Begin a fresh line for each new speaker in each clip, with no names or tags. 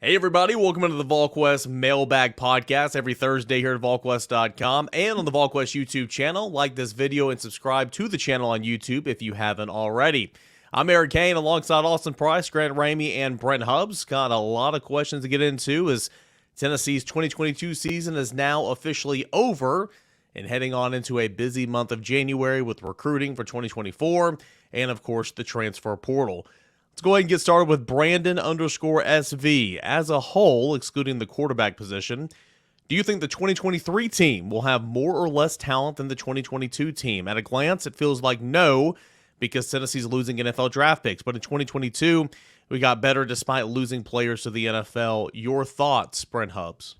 Hey everybody, welcome to the Volquest Mailbag Podcast every Thursday here at Volquest.com and on the Volquest YouTube channel. Like this video and subscribe to the channel on YouTube if you haven't already. I'm Eric Kane alongside Austin Price, Grant Ramey, and Brent Hubbs. Got a lot of questions to get into as Tennessee's 2022 season is now officially over and heading on into a busy month of January with recruiting for 2024 and, of course, the transfer portal. Let's go ahead and get started with Brandon_SV. As a whole, excluding the quarterback position, do you think the 2023 team will have more or less talent than the 2022 team? At a glance, it feels like no, because Tennessee's losing NFL draft picks. But in 2022, we got better despite losing players to the NFL. Your thoughts, Brent Hubbs?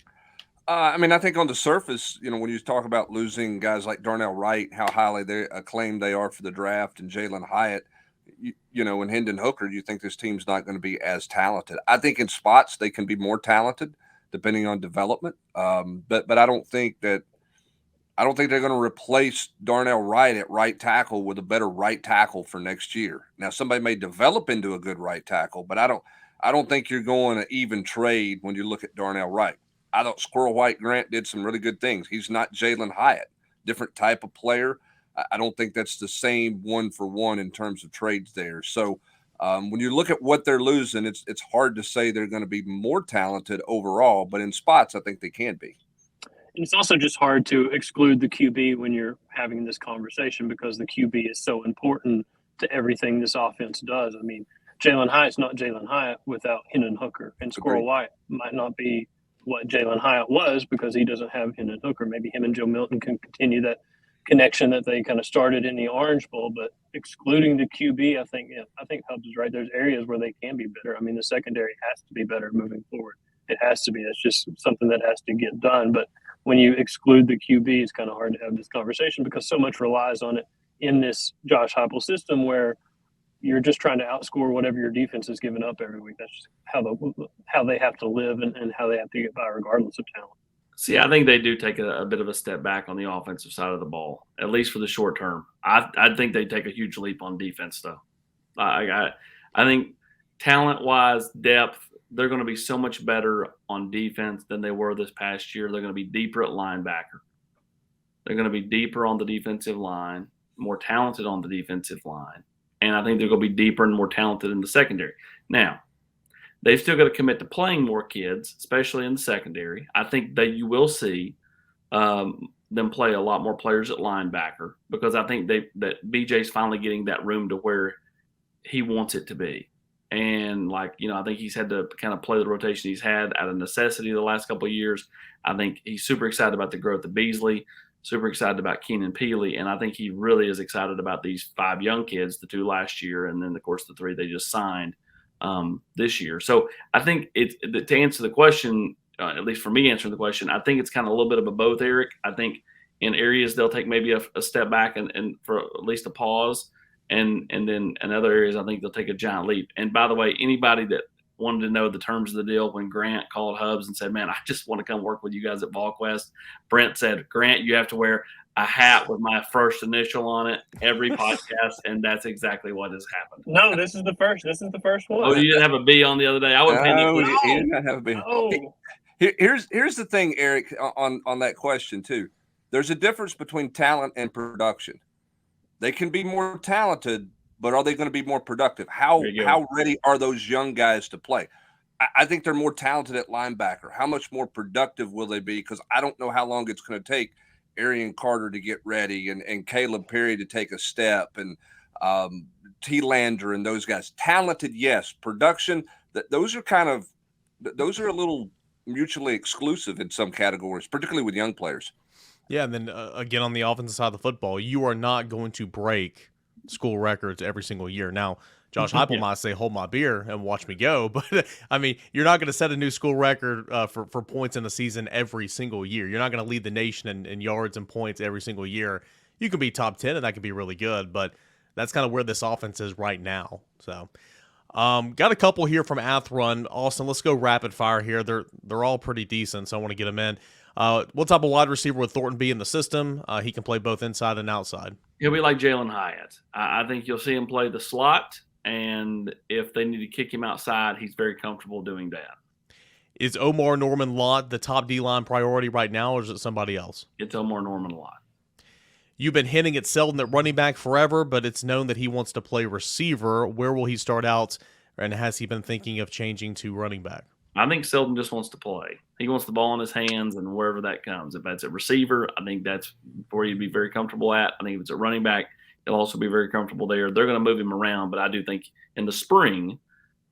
I think on the surface, when you talk about losing guys like Darnell Wright, how highly they acclaimed they are for the draft, and Jalen Hyatt, and Hendon Hooker, you think this team's not going to be as talented. I think in spots they can be more talented depending on development. But I don't think they're going to replace Darnell Wright at right tackle with a better right tackle for next year. Now, somebody may develop into a good right tackle, but I don't think you're going to even trade when you look at Darnell Wright. I thought Squirrel White Grant did some really good things. He's not Jalen Hyatt, different type of player. I don't think that's the same one-for-one in terms of trades there. So when you look at what they're losing, it's hard to say they're going to be more talented overall, but in spots, I think they can be.
And it's also just hard to exclude the QB when you're having this conversation because the QB is so important to everything this offense does. I mean, Jalen Hyatt's not Jalen Hyatt without Hendon Hooker, and Squirrel White might not be what Jalen Hyatt was because he doesn't have Hendon Hooker. Maybe him and Joe Milton can continue that connection that they kind of started in the Orange Bowl, but excluding the QB, I think Hubbs is right. There's areas where they can be better. I mean, the secondary has to be better moving forward. It has to be. It's just something that has to get done. But when you exclude the QB, it's kind of hard to have this conversation because so much relies on it in this Josh Heupel system where you're just trying to outscore whatever your defense is giving up every week. That's just how they have to live and how they have to get by regardless of talent.
See, I think they do take a bit of a step back on the offensive side of the ball, at least for the short term. I think they take a huge leap on defense, though. I think talent-wise, depth, they're going to be so much better on defense than they were this past year. They're going to be deeper at linebacker. They're going to be deeper on the defensive line, more talented on the defensive line. And I think they're going to be deeper and more talented in the secondary. Now, they've still got to commit to playing more kids, especially in the secondary. I think that you will see them play a lot more players at linebacker because I think that BJ's finally getting that room to where he wants it to be. And, I think he's had to kind of play the rotation he's had out of necessity the last couple of years. I think he's super excited about the growth of Beasley, super excited about Keenan Peely, and I think he really is excited about these 5 young kids, the 2 last year, and then, of course, the 3 they just signed this year. So I think to answer the question, at least for me answering the question, I think it's kind of a little bit of a both, Eric. I think in areas they'll take maybe a step back and for at least a pause, and then in other areas I think they'll take a giant leap. And by the way, anybody that wanted to know the terms of the deal when Grant called Hubbs and said, man, I just want to come work with you guys at Volquest, Brent said, Grant, you have to wear a hat with my first initial on it every podcast, and that's exactly what has happened.
No, this is the first. This is the first one.
Oh, you didn't have a B on the other day. I would pay
he did not have a B.
No.
Here's the thing, Eric, on that question too. There's a difference between talent and production. They can be more talented, but are they going to be more productive? How ready are those young guys to play? I think they're more talented at linebacker. How much more productive will they be? Because I don't know how long it's going to take Arian Carter to get ready and Caleb Perry to take a step and T. Lander and those guys. Talented, yes. Production, those are a little mutually exclusive in some categories, particularly with young players.
Yeah, and then again on the offensive side of the football, you are not going to break school records every single year. Now, Josh Heupel might say, hold my beer and watch me go. But, I mean, you're not going to set a new school record for points in the season every single year. You're not going to lead the nation in yards and points every single year. You can be top 10, and that could be really good. But that's kind of where this offense is right now. So, got a couple here from Athrun. Austin, let's go rapid fire here. They're all pretty decent, so I want to get them in. What type of wide receiver would Thornton be in the system? He can play both inside and outside.
He'll be like Jalen Hyatt. I think you'll see him play the slot, and if they need to kick him outside, he's very comfortable doing that.
Is Omar Norman Lott the top D-line priority right now, or is it somebody else?
It's Omar Norman Lott.
You've been hinting at Selden at running back forever, but it's known that he wants to play receiver. Where will he start out, and has he been thinking of changing to running back?
I think Selden just wants to play. He wants the ball in his hands, and wherever that comes. If that's a receiver, I think that's where he'd be very comfortable at. I think if it's a running back, he'll also be very comfortable there. They're going to move him around, but I do think in the spring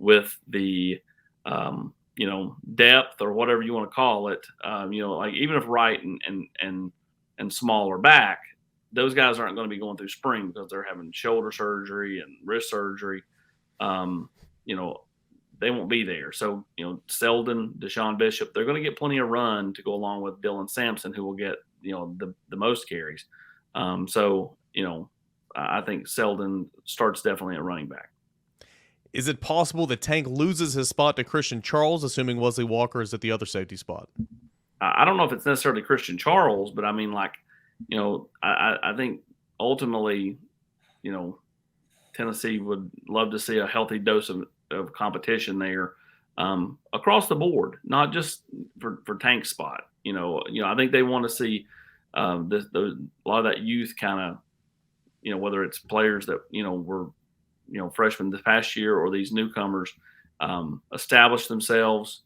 with the depth or whatever you want to call it, like even if Wright and Small are back, those guys aren't going to be going through spring because they're having shoulder surgery and wrist surgery. They won't be there. So, Selden, Deshaun Bishop, they're going to get plenty of run to go along with Dylan Sampson, who will get, the most carries. I think Selden starts definitely at running back.
Is it possible that Tank loses his spot to Christian Charles, assuming Wesley Walker is at the other safety spot?
I don't know if it's necessarily Christian Charles, but I mean, I think ultimately, Tennessee would love to see a healthy dose of competition there across the board, not just for Tank's spot. I think they want to see a lot of that youth kind of, whether it's players that were freshmen this past year or these newcomers establish themselves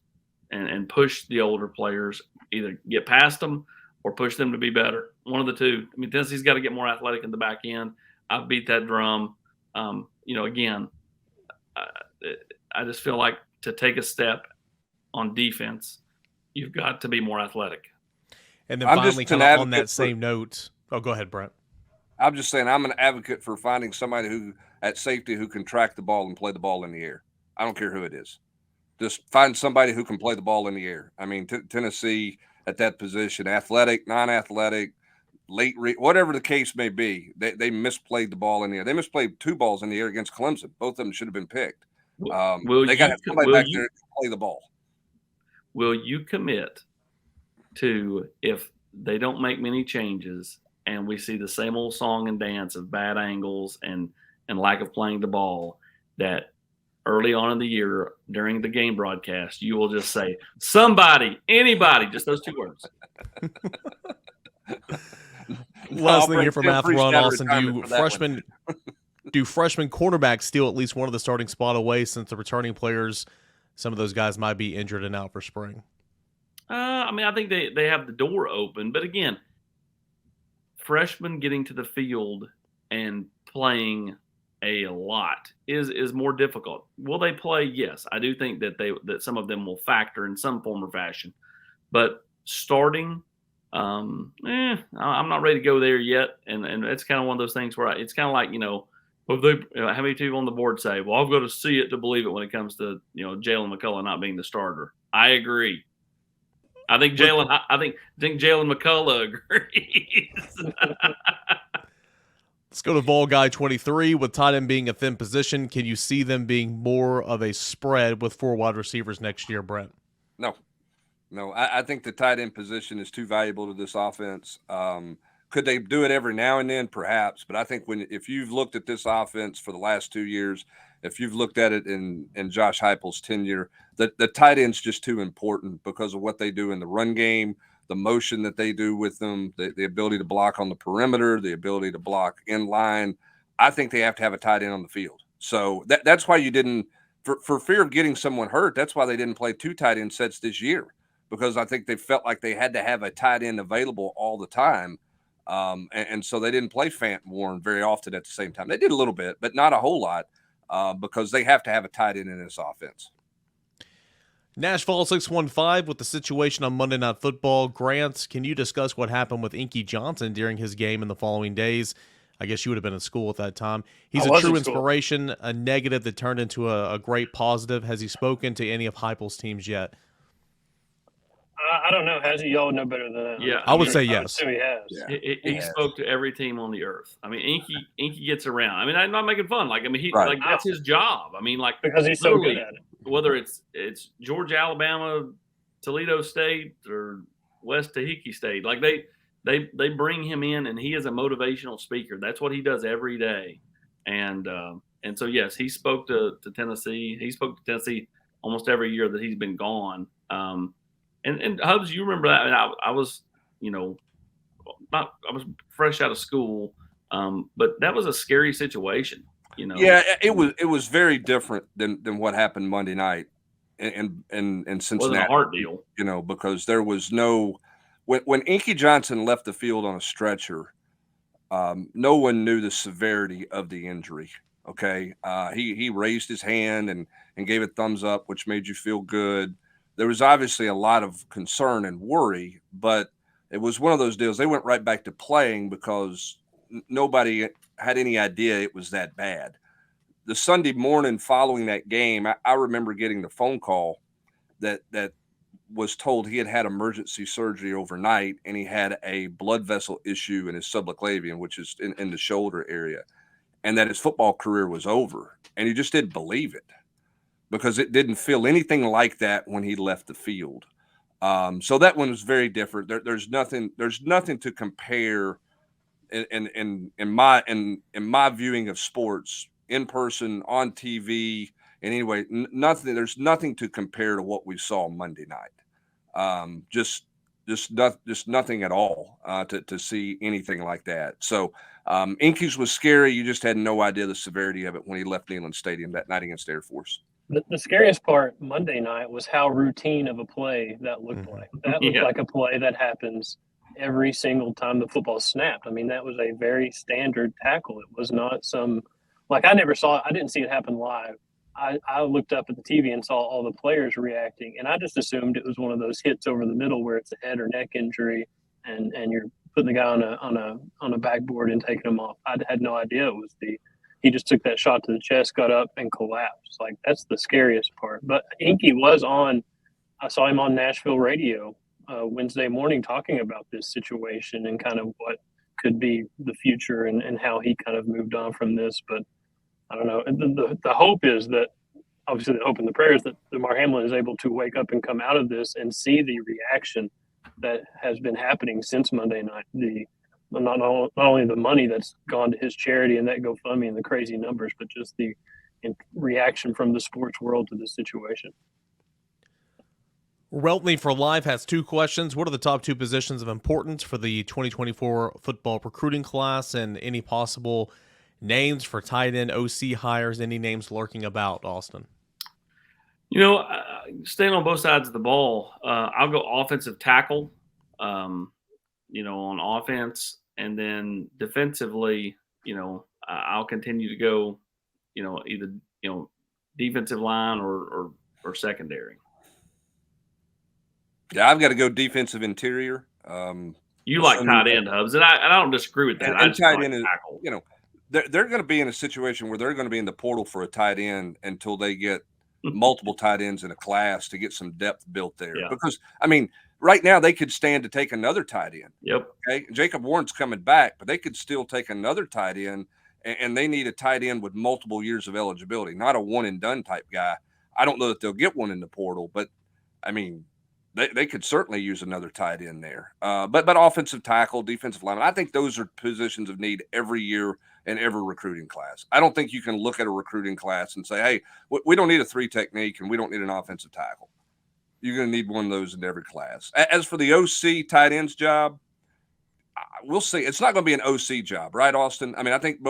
and push the older players, either get past them or push them to be better. One of the two. I mean, Tennessee's got to get more athletic in the back end. I've beat that drum. Again, I just feel like to take a step on defense, you've got to be more athletic.
And then finally, kind of on that same note, go ahead, Brent.
I'm just saying I'm an advocate for finding somebody who at safety who can track the ball and play the ball in the air. I don't care who it is. Just find somebody who can play the ball in the air. I mean, Tennessee at that position, athletic, non-athletic, whatever the case may be, they misplayed the ball in the air. They misplayed 2 balls in the air against Clemson. Both of them should have been picked. They got to have somebody back there to play the ball.
Will you commit to, if they don't make many changes and we see the same old song and dance of bad angles and lack of playing the ball, that early on in the year during the game broadcast, you will just say, somebody, anybody, just those 2 words.
Last thing here from Ron Austin. Do freshman quarterbacks steal at least one of the starting spot away, since the returning players, some of those guys might be injured and out for spring?
I think they have the door open. But again, freshmen getting to the field and playing a lot is more difficult. Will they play? Yes. I do think that some of them will factor in some form or fashion. But starting, I'm not ready to go there yet. And it's kind of one of those things where it's kind of like, how many people on the board say, well, I've got to see it to believe it when it comes to, Jalen McCullough not being the starter. I agree. I think Jalen McCullough agrees.
Let's go to Vol Guy 23. With tight end being a thin position, can you see them being more of a spread with 4 wide receivers next year, Brent?
No. I think the tight end position is too valuable to this offense. Could they do it every now and then? Perhaps. But I think if you've looked at this offense for the last 2 years, if you've looked at it in Josh Heupel's tenure, the tight end's just too important because of what they do in the run game, the motion that they do with them, the ability to block on the perimeter, the ability to block in line. I think they have to have a tight end on the field. So that's why you didn't, for fear of getting someone hurt, that's why they didn't play 2 tight end sets this year, because I think they felt like they had to have a tight end available all the time. And so they didn't play Fant and Warren very often at the same time. They did a little bit, but not a whole lot, because they have to have a tight end in this offense.
Nashville 615 with the situation on Monday Night Football. Grant, can you discuss what happened with Inky Johnson during his game in the following days? I guess you would have been in school at that time. He's a true inspiration, a negative that turned into a great positive. Has he spoken to any of Heupel's teams yet?
I don't know. Has he? Y'all know better than that.
Yeah,
I would say yes.
He has.
Yeah. He spoke to every team on the earth. I mean, Inky gets around. I mean, I'm not making fun. That's his job. I mean, because
he's so good at it.
Whether it's Georgia, Alabama, Toledo State, or West Tahiti State, they bring him in, and he is a motivational speaker. That's what he does every day. And so yes, he spoke to Tennessee. He spoke to Tennessee almost every year that he's been gone. And Hubs, you remember that? I was, I was fresh out of school, but that was a scary situation.
Yeah, it was very different than what happened Monday night in Cincinnati.
Wasn't a heart deal,
because there was no when Inky Johnson left the field on a stretcher. No one knew the severity of the injury. Okay, he raised his hand and gave a thumbs up, which made you feel good. There was obviously a lot of concern and worry, but it was one of those deals. They went right back to playing because nobody had any idea it was that bad. The Sunday morning following that game, I remember getting the phone call that was told he had emergency surgery overnight and he had a blood vessel issue in his subclavian, which is in the shoulder area, and that his football career was over. And he just didn't believe it because it didn't feel anything like that when he left the field. So that one was very different. There's nothing to compare in my viewing of sports in person, on TV, and anyway, nothing. There's nothing to compare to what we saw Monday night. Just nothing at all to see anything like that. So Inky's was scary. You just had no idea the severity of it when he left Neyland Stadium that night against Air Force.
The scariest part Monday night was how routine of a play that looked like. That looked like a play that happens every single time the football snapped. I mean, that was a very standard tackle. It was not some – I didn't see it happen live. I looked up at the TV and saw all the players reacting, and I just assumed it was one of those hits over the middle where it's a head or neck injury and you're putting the guy on a backboard and taking him off. I had no idea it was he just took that shot to the chest, got up, and collapsed. That's the scariest part. But Inky was on – I saw him on Nashville radio Wednesday morning talking about this situation and kind of what could be the future and how he kind of moved on from this. But I don't know. The hope is that, obviously the hope and the prayer is that Damar Hamlin is able to wake up and come out of this and see the reaction that has been happening since Monday night. Not only the money that's gone to his charity and that GoFundMe and the crazy numbers, but just the reaction from the sports world to this situation.
Reltney for Life has two questions. What are the top two positions of importance for the 2024 football recruiting class, and any possible names for tight end OC hires? Any names lurking about, Austin?
Staying on both sides of the ball, I'll go offensive tackle, on offense, and then defensively, I'll continue to go, either, defensive line or secondary.
Yeah, I've got to go defensive interior.
You like tight end, Hubs, and I don't disagree with that.
And
I just
tight
like
end is,
tackle.
They're going to be in a situation where they're going to be in the portal for a tight end until they get multiple tight ends in a class to get some depth built there.
Yeah.
Because, right now they could stand to take another tight end.
Yep.
Okay. Jacob Warren's coming back, but they could still take another tight end, and they need a tight end with multiple years of eligibility, not a one and done type guy. I don't know that they'll get one in the portal, but they could certainly use another tight end there. But offensive tackle, defensive lineman, I think those are positions of need every year in every recruiting class. I don't think you can look at a recruiting class and say, hey, we don't need a 3 technique and we don't need an offensive tackle. You're going to need one of those in every class. As for the OC tight ends job, we'll see. It's not going to be an OC job, right, Austin? I think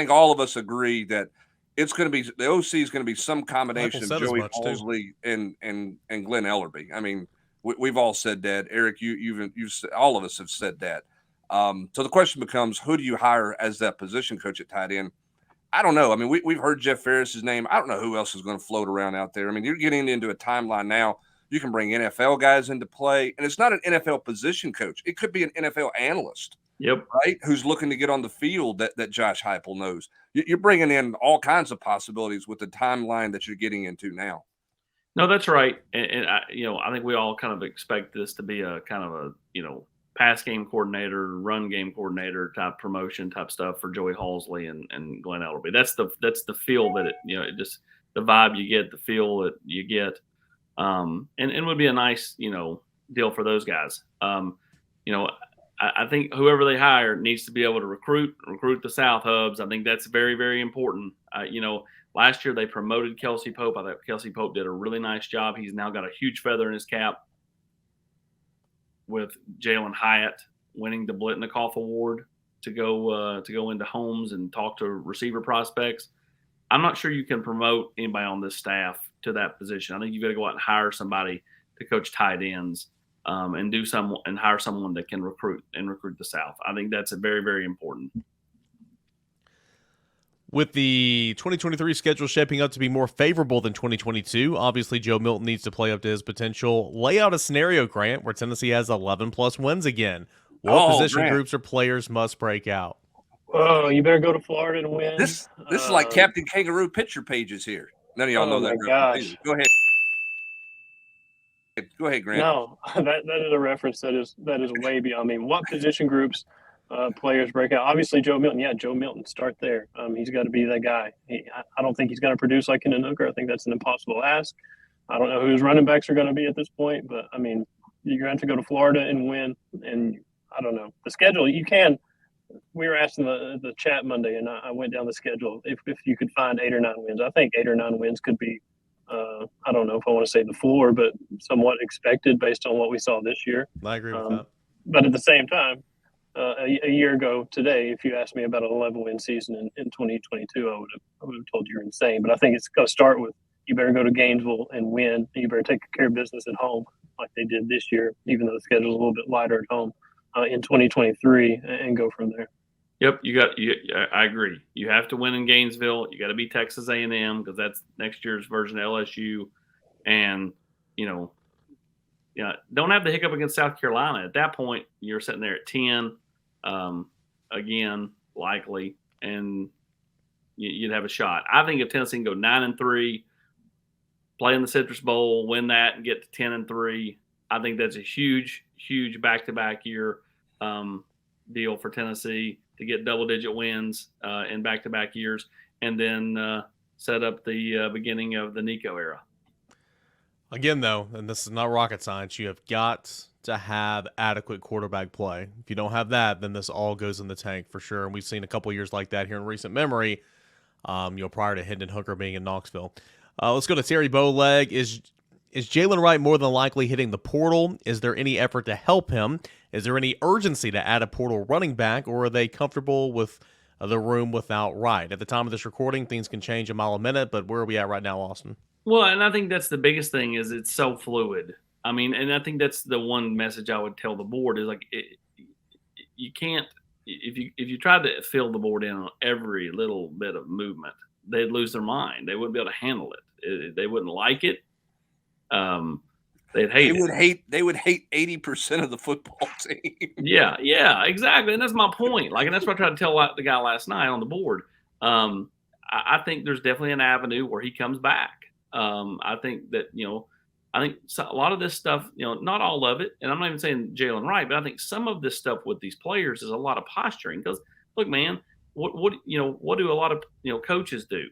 all of us agree that it's going to be the OC is going to be some combination of Joey Halsley and Glenn Ellerby. We've all said that. Eric, you've all of us have said that. So the question becomes, who do you hire as that position coach at tight end? I don't know. We've heard Jeff Ferris's name. I don't know who else is going to float around out there. You're getting into a timeline now. You can bring NFL guys into play, and it's not an NFL position coach. It could be an NFL analyst.
Yep.
Right? Who's looking to get on the field that Josh Heupel knows. You're bringing in all kinds of possibilities with the timeline that you're getting into now.
No, that's right. And I think we all kind of expect this to be a kind of a, pass game coordinator, run game coordinator type promotion type stuff for Joey Halsley and Glenn Ellerby. That's the feel that it just the vibe you get, the feel that you get. And it would be a nice, deal for those guys. I think whoever they hire needs to be able to recruit the South Hubs. I think that's very, very important. Last year they promoted Kelsey Pope. I thought Kelsey Pope did a really nice job. He's now got a huge feather in his cap with Jalen Hyatt winning the Blitnikoff Award to go into homes and talk to receiver prospects. I'm not sure you can promote anybody on this staff to that position. I think you've got to go out and hire somebody to coach tight ends and hire someone that can recruit the South. I think that's very, very important.
With the 2023 schedule shaping up to be more favorable than 2022, obviously Joe Milton needs to play up to his potential. Lay out a scenario, Grant, where Tennessee has 11-plus wins again. What position
Grant.
groups or players must break out?
Oh, you better go to Florida and win.
This is like Captain Kangaroo picture pages here. None of y'all know that.
Gosh.
Go ahead. Go ahead, Grant.
No, that is a reference that is way beyond. I mean, what position groups players break out? Obviously, Joe Milton. Yeah, Joe Milton. Start there. He's got to be that guy. I don't think he's going to produce like Hendon Hooker. I think that's an impossible ask. I don't know who his running backs are going to be at this point, but I mean, you're going to have to go to Florida and win. And I don't know the schedule. You can. We were asked in the chat Monday, and I went down the schedule. If you could find 8 or 9 wins, I think 8 or 9 wins could be. I don't know if I want to say the floor, but somewhat expected based on what we saw this year.
I agree with that.
But at the same time, a year ago today, if you asked me about an 11-win season in 2022, I would have told you you're insane. But I think it's going to start with you better go to Gainesville and win. And you better take care of business at home like they did this year, even though the schedule's a little bit lighter at home in 2023, and go from there.
Yep, I agree. You have to win in Gainesville. You got to beat Texas A&M because that's next year's version of LSU, and don't have the hiccup against South Carolina. At that point, you're sitting there at 10, again likely, and you'd have a shot. I think if Tennessee can go 9-3, play in the Citrus Bowl, win that, and get to 10-3, I think that's a huge, huge back-to-back year deal for Tennessee to get double-digit wins in back-to-back years, and then set up the beginning of the Nico era.
Again, though, and this is not rocket science, you have got to have adequate quarterback play. If you don't have that, then this all goes in the tank for sure. And we've seen a couple years like that here in recent memory, prior to Hendon Hooker being in Knoxville. Let's go to Terry Bowleg. Is Jalen Wright more than likely hitting the portal? Is there any effort to help him? Is there any urgency to add a portal running back, or are they comfortable with the room without Wright? At the time of this recording, things can change a mile a minute, but where are we at right now, Austin?
Well, and I think that's the biggest thing is it's so fluid. I mean, and I think that's the one message I would tell the board is like you can't if you tried to fill the board in on every little bit of movement, they'd lose their mind. They wouldn't be able to handle it. They wouldn't like it. They'd hate
They would hate 80% of the football team.
Yeah, exactly. And that's my point. Like, and that's what I tried to tell the guy last night on the board. I think there's definitely an avenue where he comes back. I think that, I think a lot of this stuff, not all of it, and I'm not even saying Jalen Wright, but I think some of this stuff with these players is a lot of posturing. Because, look, man, what do a lot of coaches do?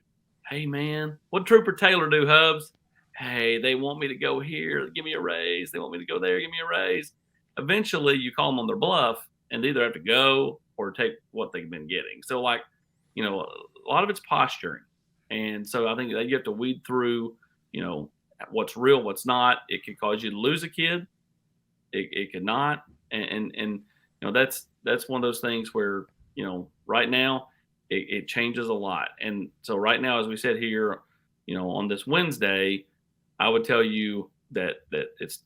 Hey, man, what Trooper Taylor do, Hubs? Hey, they want me to go here, give me a raise. They want me to go there, give me a raise. Eventually, you call them on their bluff, and they either have to go or take what they've been getting. So, a lot of it's posturing. And so I think that you have to weed through, what's real, what's not. It could cause you to lose a kid. It could not. And that's one of those things where, right now it changes a lot. And so right now, as we said here, on this Wednesday, I would tell you that it's,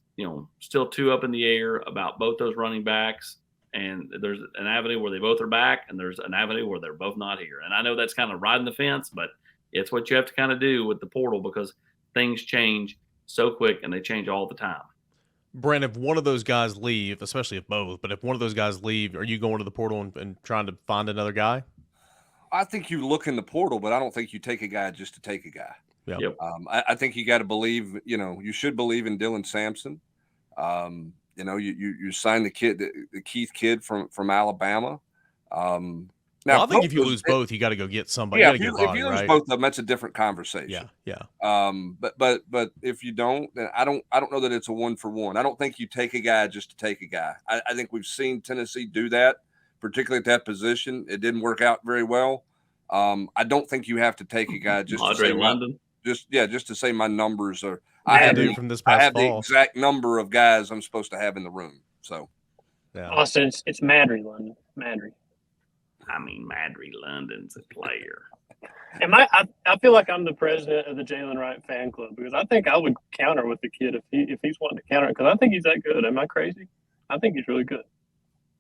still 2 up in the air about both those running backs. And there's an avenue where they both are back, and there's an avenue where they're both not here. And I know that's kind of riding the fence, but it's what you have to kind of do with the portal because things change so quick and they change all the time.
Brent, if one of those guys leave, especially if both, but if one of those guys leave, are you going to the portal and trying to find another guy?
I think you look in the portal, but I don't think you take a guy just to take a guy.
Yep.
I think you got to believe, you should believe in Dylan Sampson. You signed the Keith kid from Alabama.
Now, I think if you lose both, you got to go get somebody.
Yeah, if you lose both of them, that's a different conversation.
Yeah.
But if you don't, then I don't know that it's a 1-for-1. I don't think you take a guy just to take a guy. I think we've seen Tennessee do that, particularly at that position. It didn't work out very well. I don't think you have to take a guy just to say
London.
Just to say my numbers are.
I have the
exact number of guys I'm supposed to have in the room. So,
yeah. Austin, it's Madry London. Madry.
I mean, Madry London's a player.
I feel like I'm the president of the Jalen Wright fan club because I think I would counter with the kid if he's wanting to counter it because I think he's that good. Am I crazy? I think he's really good.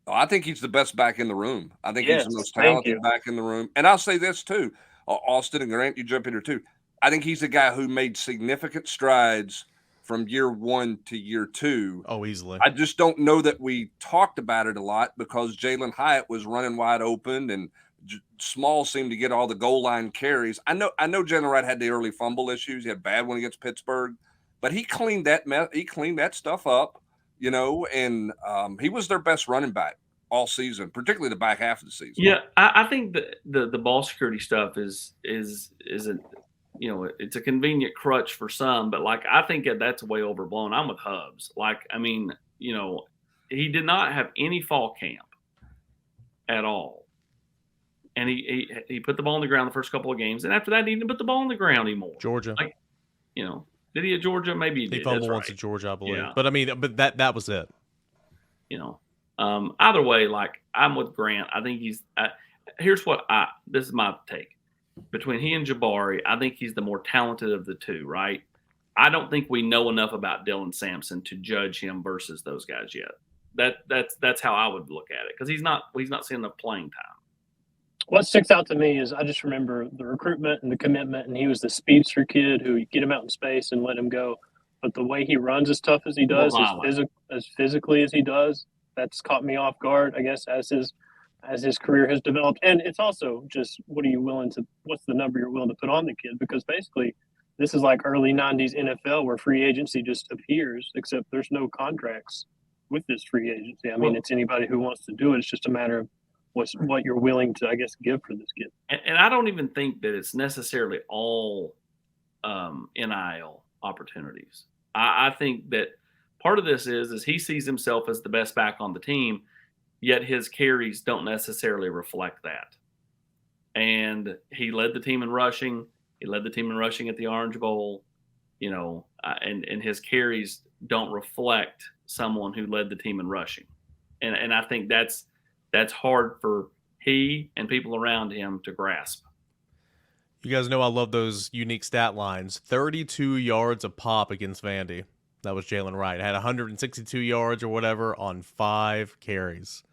Oh, I think he's the best back in the room. I think he's the most talented back in the room. And I'll say this too, Austin and Grant, you jump in here too. I think he's a guy who made significant strides from year 1 to year 2.
Oh, easily.
I just don't know that we talked about it a lot because Jalen Hyatt was running wide open and Small seemed to get all the goal line carries. I know Jalen Wright had the early fumble issues. He had a bad one against Pittsburgh, but he cleaned that stuff up, and he was their best running back all season, particularly the back half of the season.
Yeah, I think the ball security stuff is it's a convenient crutch for some, but I think that's way overblown. I'm with Hubs. He did not have any fall camp at all. And he put the ball on the ground the first couple of games, and after that, he didn't put the ball on the ground anymore.
Georgia,
did he at Georgia? Maybe he did.
He fumbled once at Georgia, I believe. Yeah. But that was it.
Either way, I'm with Grant. I think he's. This is my take. Between he and Jabari, I think he's the more talented of the two. Right? I don't think we know enough about Dylan Sampson to judge him versus those guys yet. That's how I would look at it because he's not seeing enough playing time.
What sticks out to me is I just remember the recruitment and the commitment, and he was the speedster kid who you get him out in space and let him go. But the way he runs as tough as he does, as physically as he does, that's caught me off guard, I guess, as his career has developed. And it's also just what's the number you're willing to put on the kid? Because basically this is like early 90s NFL where free agency just appears, except there's no contracts with this free agency. I mean, it's anybody who wants to do it. It's just a matter of what you're willing to, I guess, give for this kid.
And I don't even think that it's necessarily all NIL opportunities. I think that part of this is he sees himself as the best back on the team, yet his carries don't necessarily reflect that. And he led the team in rushing. He led the team in rushing at the Orange Bowl, and his carries don't reflect someone who led the team in rushing. And I think that's hard for he and people around him to grasp.
You guys know I love those unique stat lines. 32 yards a pop against Vandy. That was Jalen Wright. Had 162 yards or whatever on 5 carries.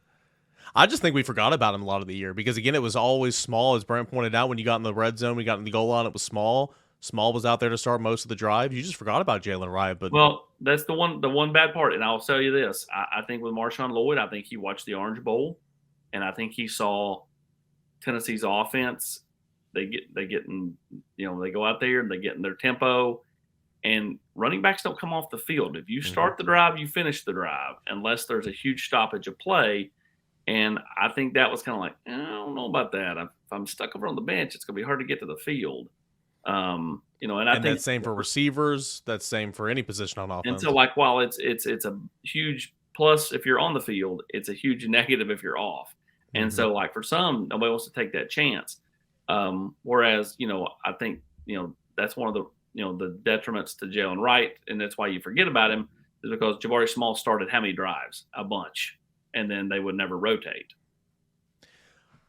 I just think we forgot about him a lot of the year because, again, it was always Small, as Brent pointed out. When you got in the red zone, we got in the goal line, it was Small. Small was out there to start most of the drive. You just forgot about Jalen Wright.
Well, that's the one bad part. And I'll tell you this. I think with Marshawn Lloyd, I think he watched the Orange Bowl. And I think he saw Tennessee's offense. They go out there and they get in their tempo. And running backs don't come off the field. If you start the drive, you finish the drive, unless there's a huge stoppage of play. And I think that was kind of like, I don't know about that. If I'm stuck over on the bench, it's going to be hard to get to the field. And I think
that's same for receivers. That's same for any position on offense.
And so, while it's a huge plus if you're on the field, it's a huge negative if you're off. And so, for some, nobody wants to take that chance. Whereas, I think, that's one of the detriments to Jalen Wright, and that's why you forget about him, is because Jabari Small started how many drives? A bunch. And then they would never rotate.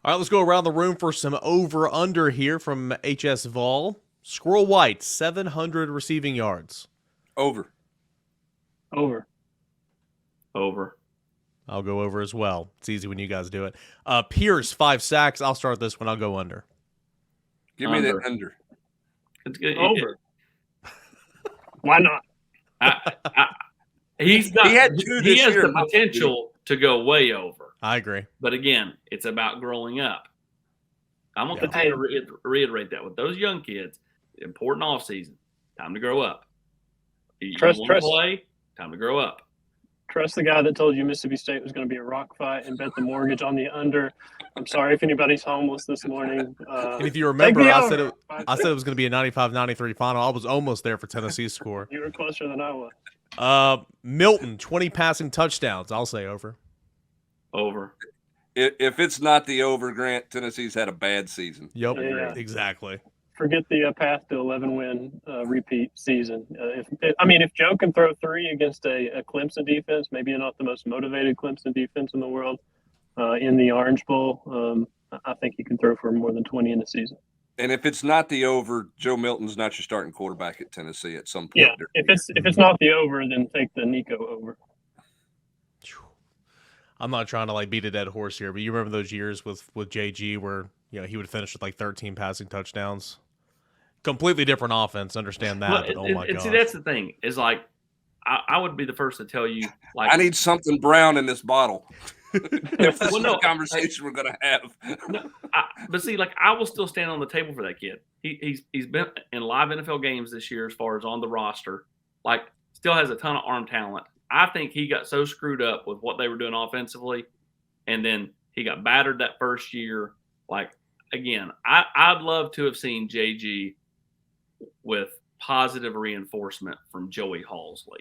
All right, let's go around the room for some over-under here from HS Vol. Squirrel White, 700 receiving yards.
Over.
I'll go over as well. It's easy when you guys do it. Pierce, 5 sacks. I'll start this one. I'll go under.
Give me that under.
It's good.
Over. Why not?
He has the
year.
potential to go way over.
I agree.
But again, it's about growing up. I'm going to continue to reiterate that with those young kids. Important offseason. Time to grow up. You want to play? Time to grow up.
Trust the guy that told you Mississippi State was going to be a rock fight and bet the mortgage on the under. I'm sorry if anybody's homeless this morning.
And if you remember, I said it was going to be a 95-93 final. I was almost there for Tennessee's score.
You were closer than I was.
Milton, 20 passing touchdowns. I'll say over.
Over.
If it's not the over, Grant, Tennessee's had a bad season.
Yep,
Yeah.
exactly.
Forget the path to 11-win repeat season. If Joe can throw 3 against a Clemson defense, maybe not the most motivated Clemson defense in the world, in the Orange Bowl, I think he can throw for more than 20 in the season.
And if it's not the over, Joe Milton's not your starting quarterback at Tennessee at some point.
Yeah, if it's not the over, then take the Nico over.
I'm not trying to beat a dead horse here, but you remember those years with JG where he would finish with 13 passing touchdowns. Completely different offense. Understand that. But, oh my god!
See, that's the thing. Is I would be the first to tell you.
I need something brown in this bottle. If this is
no,
the conversation we're gonna have.
But see, I will still stand on the table for that kid. He's been in live NFL games this year as far as on the roster. Still has a ton of arm talent. I think he got so screwed up with what they were doing offensively, and then he got battered that first year. Again, I'd love to have seen JG with positive reinforcement from Joey Halsley.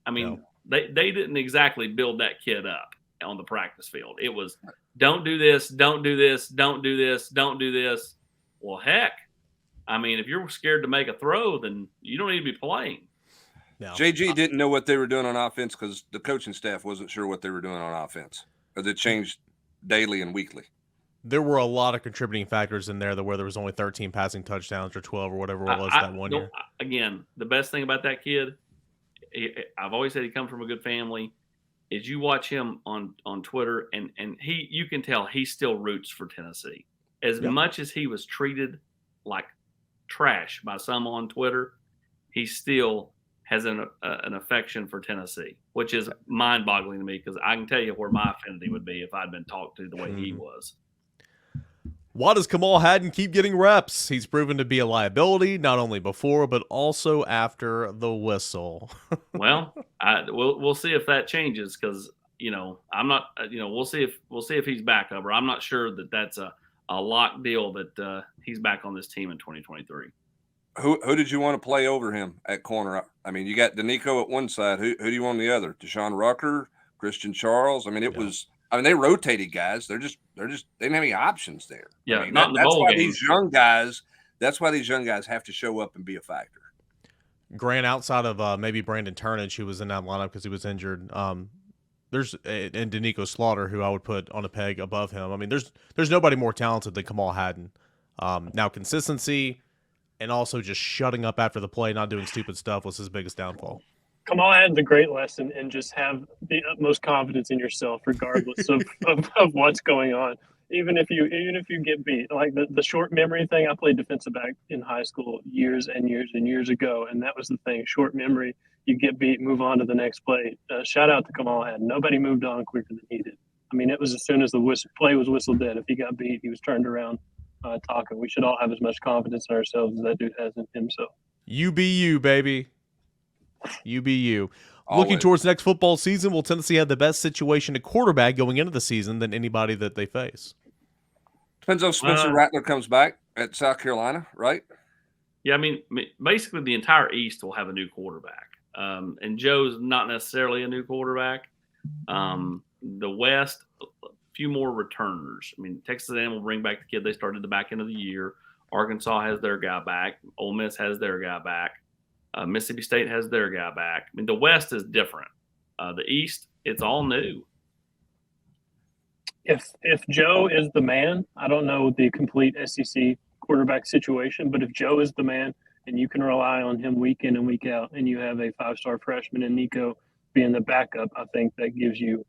They didn't exactly build that kid up on the practice field. It was don't do this, don't do this, don't do this, don't do this. Well, heck, if you're scared to make a throw, then you don't need to be playing.
No.
JG didn't know what they were doing on offense because the coaching staff wasn't sure what they were doing on offense because it changed daily and weekly.
There were a lot of contributing factors in there where there was only 13 passing touchdowns or 12 or whatever it was that one year.
Again, the best thing about that kid, I've always said he comes from a good family, is you watch him on Twitter and you can tell he still roots for Tennessee. As much as he was treated like trash by some on Twitter, he still has an affection for Tennessee, which is mind-boggling to me because I can tell you where my affinity would be if I'd been talked to the way he was.
Why does Kamal Hadden keep getting reps? He's proven to be a liability, not only before, but also after the whistle.
Well, we'll see if that changes because, I'm not, we'll see if he's back up, or I'm not sure that that's a lock deal that he's back on this team in 2023.
Who did you want to play over him at corner? You got Danico at one side. Who do you want on the other? Deshaun Rucker, Christian Charles. They rotated guys. They didn't have any options there.
Yeah,
that's why these young guys. That's why these young guys have to show up and be a factor.
Grant, outside of maybe Brandon Turnage, who was in that lineup because he was injured, there's and Danico Slaughter, who I would put on a peg above him. There's nobody more talented than Kamal Hadden. Now consistency. And also just shutting up after the play, not doing stupid stuff was his biggest downfall.
Kamal had the great lesson and just have the utmost confidence in yourself, regardless of what's going on. Even if you get beat, the short memory thing. I played defensive back in high school years and years and years ago, and that was the thing. Short memory. You get beat, move on to the next play. Shout out to Kamal Hadden. Nobody moved on quicker than he did. It was as soon as the play was whistled dead. If he got beat, he was turned around. Talking. We should all have as much confidence in ourselves as that dude has in himself.
You be you, baby. You be you.
Always.
Looking towards next football season, will Tennessee have the best situation at quarterback going into the season than anybody that they face?
Depends on Spencer Rattler comes back at South Carolina, right?
Yeah, basically the entire East will have a new quarterback. And Joe's not necessarily a new quarterback. The West, few more returners. Texas A&M will bring back the kid they started the back end of the year. Arkansas has their guy back. Ole Miss has their guy back. Mississippi State has their guy back. The West is different. The East, it's all new.
If Joe is the man, I don't know the complete SEC quarterback situation, but if Joe is the man and you can rely on him week in and week out, and you have a 5-star freshman in Nico being the backup, I think that gives you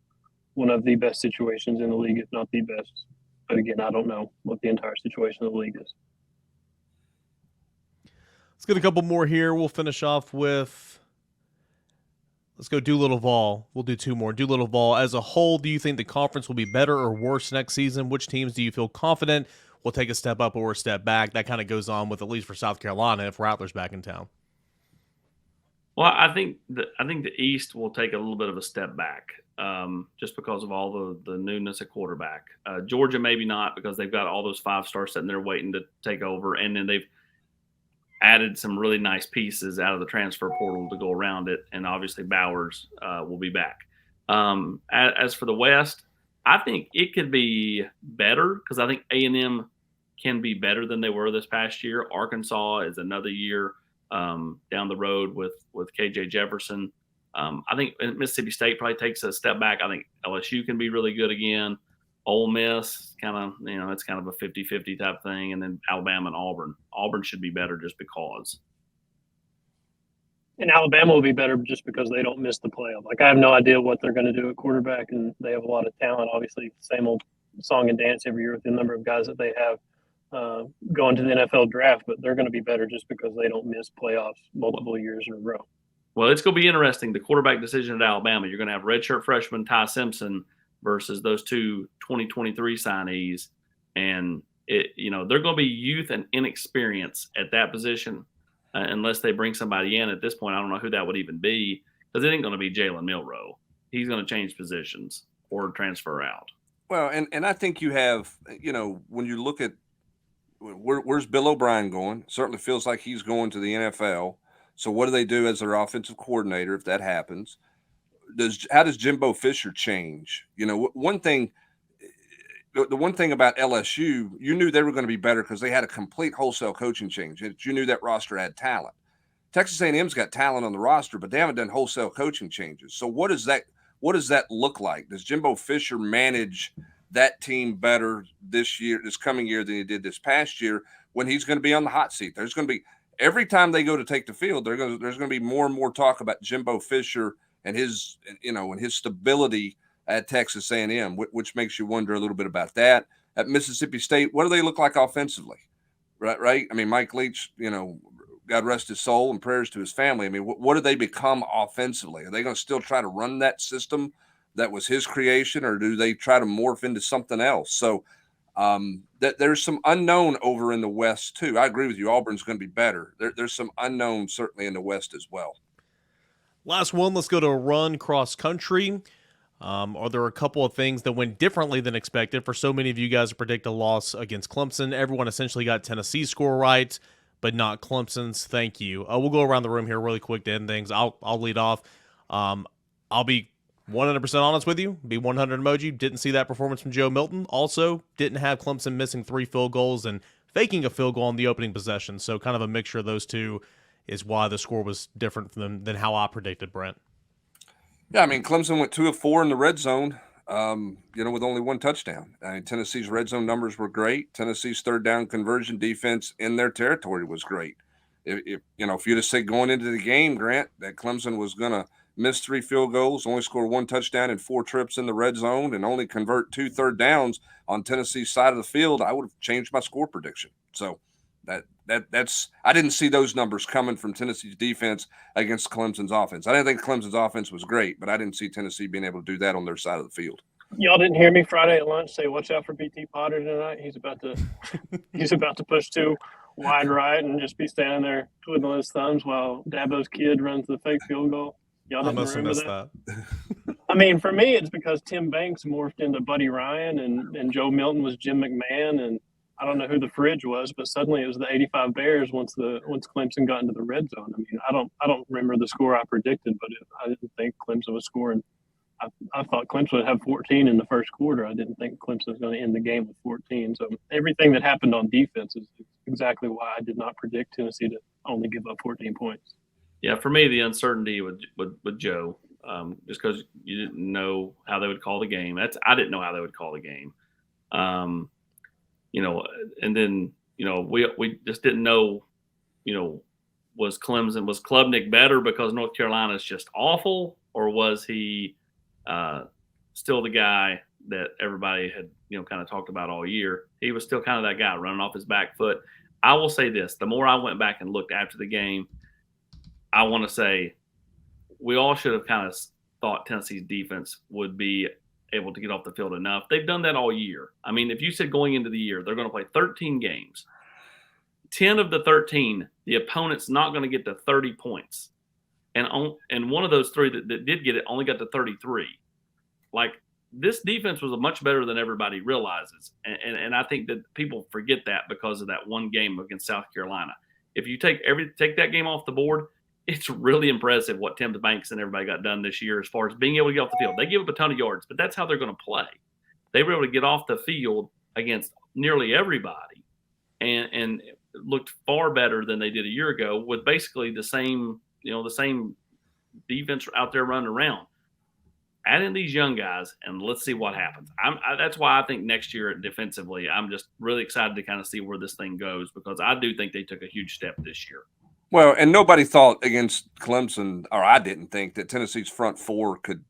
one of the best situations in the league, if not the best. But again, I don't know what the entire situation of the league is.
Let's get a couple more here. We'll finish off with, let's go Doolittle Vol. We'll do 2 more. Doolittle Vol, as a whole, do you think the conference will be better or worse next season? Which teams do you feel confident will take a step up or a step back? That kind of goes on with, at least for South Carolina, if Rattler's back in town.
Well, I think the East will take a little bit of a step back, just because of all the newness at quarterback. Georgia maybe not, because they've got all those 5-stars sitting there waiting to take over, and then they've added some really nice pieces out of the transfer portal to go around it, and obviously Bowers will be back. As for the West, I think it could be better because I think A&M can be better than they were this past year. Arkansas is another year down the road with KJ Jefferson. I think Mississippi State probably takes a step back. I think LSU can be really good again. Ole Miss, kind of, it's kind of a 50-50 type thing. And then Alabama and Auburn. Auburn should be better just because.
And Alabama will be better just because they don't miss the playoff. Like, I have no idea what they're going to do at quarterback, and they have a lot of talent. Obviously, same old song and dance every year with the number of guys that they have going to the NFL draft, but they're going to be better just because they don't miss playoffs multiple years in a row.
Well, it's going to be interesting. The quarterback decision at Alabama, you're going to have redshirt freshman Ty Simpson versus those two 2023 signees. And, they're going to be youth and inexperience at that position. Unless they bring somebody in at this point, I don't know who that would even be, because it ain't going to be Jalen Milroe. He's going to change positions or transfer out.
Well, and I think you have, when you look at where's Bill O'Brien going, certainly feels like he's going to the NFL. So what do they do as their offensive coordinator if that happens? How does Jimbo Fisher change? One thing. The one thing about LSU, you knew they were going to be better because they had a complete wholesale coaching change. You knew that roster had talent. Texas A&M's got talent on the roster, but they haven't done wholesale coaching changes. So what does that look like? Does Jimbo Fisher manage that team better this coming year than he did this past year when he's going to be on the hot seat? There's going to be every time they go to take the field, there's going to be more and more talk about Jimbo Fisher and his stability at Texas A&M, which makes you wonder a little bit about that. At Mississippi State, what do they look like offensively? Right? I mean, Mike Leach, God rest his soul and prayers to his family. I mean, what do they become offensively? Are they going to still try to run that system that was his creation, or do they try to morph into something else? So there's some unknown over in the West, too. I agree with you. Auburn's going to be better. There's some unknown certainly in the West as well.
Last one, let's go to a run cross country. Are there a couple of things that went differently than expected? For so many of you guys to predict a loss against Clemson, everyone essentially got Tennessee's score right, but not Clemson's. Thank you. We'll go around the room here really quick to end things. I'll lead off. I'll be 100% honest with you. Be 100 emoji. Didn't see that performance from Joe Milton. Also, didn't have Clemson missing 3 field goals and faking a field goal on the opening possession. So kind of a mixture of those two is why the score was different than how I predicted, Brent.
Yeah, I mean, Clemson went 2 of 4 in the red zone, with only 1 touchdown. I mean, Tennessee's red zone numbers were great. Tennessee's third down conversion defense in their territory was great. If you'd have said going into the game, Grant, that Clemson was going to miss 3 field goals, only score 1 touchdown and 4 trips in the red zone, and only convert 2 third downs on Tennessee's side of the field, I would have changed my score prediction. So that's I didn't see those numbers coming from Tennessee's defense against Clemson's offense. I didn't think Clemson's offense was great, but I didn't see Tennessee being able to do that on their side of the field.
Y'all didn't hear me Friday at lunch say, "Watch out for BT Potter tonight. He's about to push 2 wide right and just be standing there twiddling his thumbs while Dabo's kid runs the fake field goal." Y'all didn't remember that? I mean, for me, it's because Tim Banks morphed into Buddy Ryan and Joe Milton was Jim McMahon, and I don't know who the fridge was, but suddenly it was the 85 Bears once Clemson got into the red zone. I mean, I don't remember the score I predicted, but I didn't think Clemson was scoring. I thought Clemson would have 14 in the first quarter. I didn't think Clemson was going to end the game with 14. So everything that happened on defense is exactly why I did not predict Tennessee to only give up 14 points.
Yeah, for me, the uncertainty with Joe, just because you didn't know how they would call the game. I didn't know how they would call the game. And then, we just didn't know, was Klubnik better because North Carolina is just awful, or was he still the guy that everybody had, kind of talked about all year? He was still kind of that guy running off his back foot. I will say this, the more I went back and looked after the game, I want to say we all should have kind of thought Tennessee's defense would be able to get off the field enough. They've done that all year. I mean, if you said going into the year, they're going to play 13 games. 10 of the 13, the opponent's not going to get to 30 points. And one of those 3 that did get it only got to 33. Like, this defense was much better than everybody realizes. And I think that people forget that because of that one game against South Carolina. If you take that game off the board, it's really impressive what Tim Banks and everybody got done this year as far as being able to get off the field. They give up a ton of yards, but that's how they're going to play. they were able to get off the field against nearly everybody and looked far better than they did a year ago with basically the same defense out there running around. Add in these young guys, and let's see what happens. That's why I think next year defensively, I'm just really excited to kind of see where this thing goes because I do think they took a huge step this year.
Well, and nobody thought against Clemson, or I didn't think that Tennessee's front four could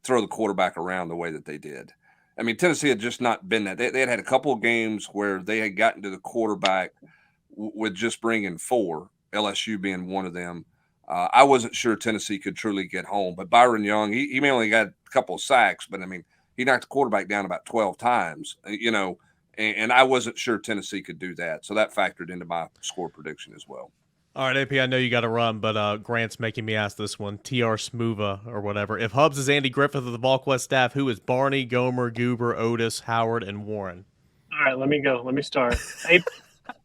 throw the quarterback around the way that they did. I mean, Tennessee had just not been that. They had a couple of games where they had gotten to the quarterback with just bringing four, LSU being one of them. I wasn't sure Tennessee could truly get home. But Byron Young, he may only got a couple of sacks, but, I mean, he knocked the quarterback down about 12 times, and I wasn't sure Tennessee could do that. So that factored into my score prediction as well.
All right, AP, I know you got to run, but Grant's making me ask this one. TR Smoova or whatever. If Hubs is Andy Griffith of the Volquest staff, who is Barney, Gomer, Goober, Otis, Howard, and Warren?
All right, let me go. Let me start.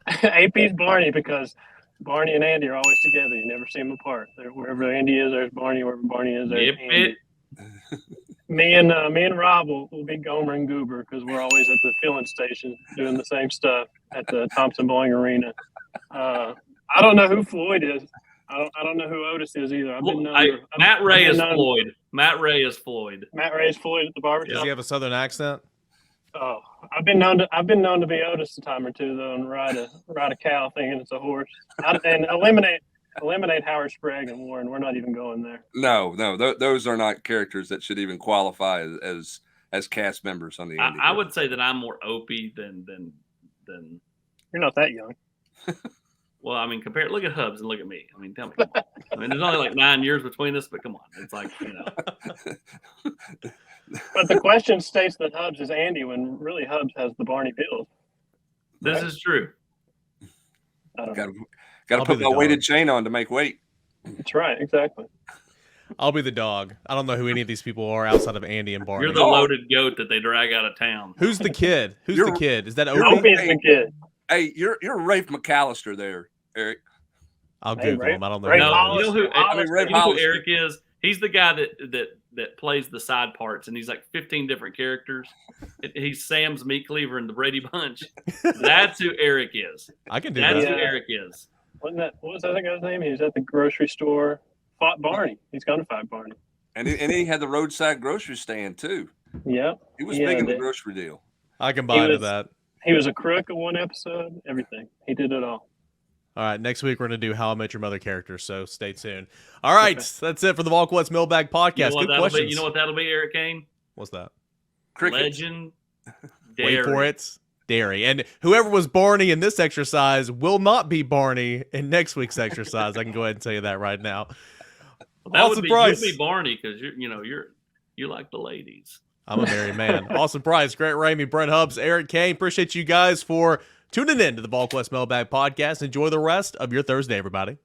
AP's Barney because Barney and Andy are always together. You never see them apart. Wherever Andy is, there's Barney. Wherever Barney is, there's Andy. Me and Rob will be Gomer and Goober because we're always at the filling station doing the same stuff at the Thompson Bowling Arena. I don't know who Floyd is. I don't know who Otis is either.
Matt Ray is Floyd. Matt Ray is Floyd.
Matt Ray is Floyd at the barbershop.
Does he have a southern accent?
Oh, I've been known to be Otis a time or two though, and ride a cow thinking it's a horse, and eliminate Howard Sprague and Warren. We're not even going there.
No, those are not characters that should even qualify as cast members on the.
I would say that I'm more Opie than.
You're not that young.
Well, I mean, look at Hubs and look at me. I mean, tell me. I mean, there's only like 9 years between us, but come on. It's like,
But the question states that Hubs is Andy when really Hubs has the Barney build.
This is true.
Got to put my weighted chain on to make weight.
That's right. Exactly.
I'll be the dog. I don't know who any of these people are outside of Andy and Barney.
You're the loaded goat that they drag out of town.
Who's the kid? Who's the kid? Is that
Opie is the kid.
Hey, you're Rafe McAllister there, Eric.
I'll Google him. I don't know.
You know who Eric is? He's the guy that plays the side parts, and he's like 15 different characters. He's Sam's Meat Cleaver in the Brady Bunch. That's who Eric is.
I can do that.
That's who Eric is.
What was that guy's name? He was at the grocery store. Fought Barney. He's going to fight Barney.
And he had the roadside grocery stand too.
Yeah.
He was big in the grocery deal.
I can buy into that.
He was a crook in one episode. Everything. He did it all.
All right, next week we're going to do How I Met Your Mother characters, so stay tuned. All right, That's it for the Volquest Mailbag Podcast. Good questions.
You know what that'll be, Eric Kane?
What's that?
Cricket.
Legend.
Wait for it. Dairy. And whoever was Barney in this exercise will not be Barney in next week's exercise. I can go ahead and tell you that right now.
You'd be Barney because you like the ladies.
I'm a married man. Austin Price, Grant Ramey, Brent Hubbs, Eric Kane. Appreciate you guys for tuning in to the Volquest Mailbag Podcast. Enjoy the rest of your Thursday, everybody.